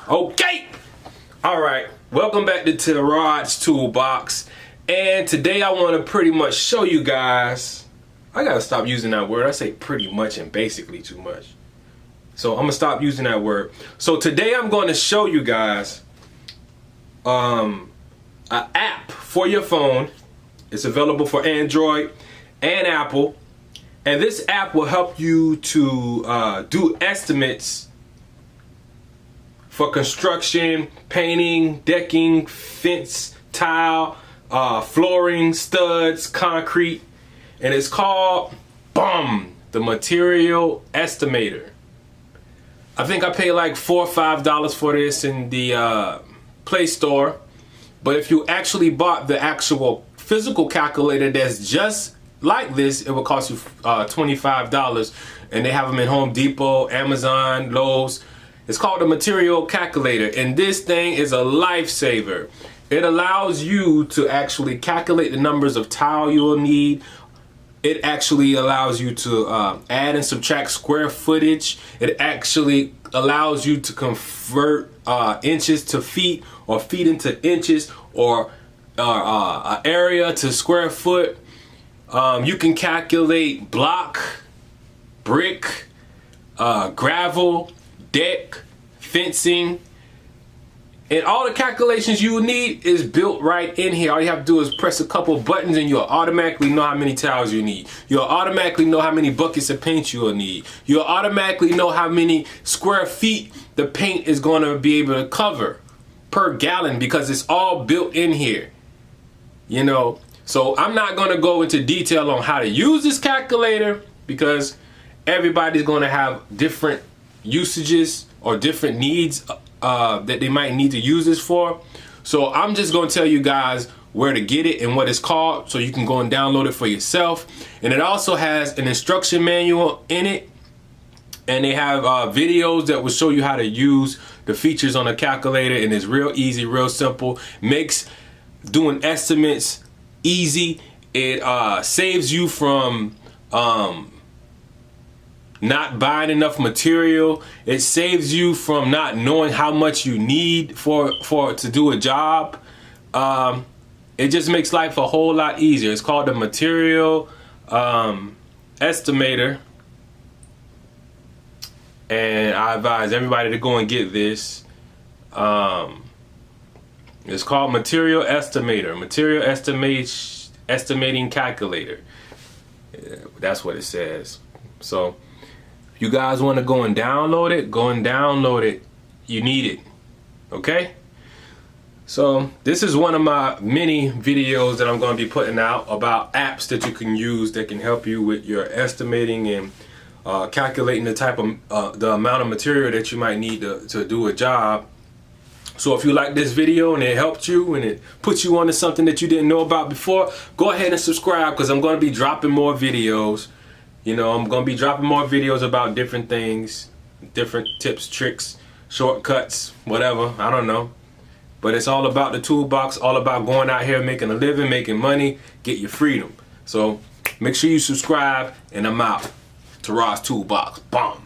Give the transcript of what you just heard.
Okay, all right, welcome back to Tarad's Toolbox, and today I want to pretty much show you guys. I gotta stop using that word. I say pretty much and basically too much, so I'm gonna stop using that word. So today I'm going to show you guys an app for your phone. It's available for Android and Apple, and this app will help you to do estimates for construction, painting, decking, fence, tile, flooring, studs, concrete, and it's called the Material Estimator. I think I paid like $4 or $5 for this in the Play Store, but if you actually bought the actual physical calculator that's just like this, it will cost you $25, and they have them in Home Depot, Amazon, Lowe's. It's called the Material Calculator, and this thing is a lifesaver. It allows you to actually calculate the numbers of tile you'll need. It actually allows you to add and subtract square footage. It actually allows you to convert inches to feet, or feet into inches, or area to square foot. You can calculate block, brick, gravel, deck, fencing, and all the calculations you will need is built right in here. All you have to do is press a couple buttons and you'll automatically know how many tiles you need. You'll automatically know how many buckets of paint you'll need. You'll automatically know how many square feet the paint is going to be able to cover per gallon, because it's all built in here. You know, so I'm not going to go into detail on how to use this calculator, because everybody's going to have different usages or different needs that they might need to use this for. So I'm just going to tell you guys where to get it and what it's called, so you can go and download it for yourself. And it also has an instruction manual in it, and they have videos that will show you how to use the features on the calculator, and it's real easy, real simple. Makes doing estimates easy. It saves you from not buying enough material. It saves you from not knowing how much you need for to do a job. It just makes life a whole lot easier. It's called the Material Estimator, and I advise everybody to go and get this. It's called Material Estimator, Material Estimating Calculator. Yeah, that's what it says. So you guys want to go and download it, go and download it. You need it. Okay? So this is one of my many videos that I'm going to be putting out about apps that you can use that can help you with your estimating and calculating the type of the amount of material that you might need to do a job. So if you like this video and it helped you and it puts you onto something that you didn't know about before, go ahead and subscribe, because I'm going to be dropping more videos. You know, I'm going to be dropping more videos about different things, different tips, tricks, shortcuts, whatever. I don't know. But it's all about the toolbox, all about going out here, making a living, making money, get your freedom. So make sure you subscribe, and I'm out. Tarad's Toolbox. Bomb.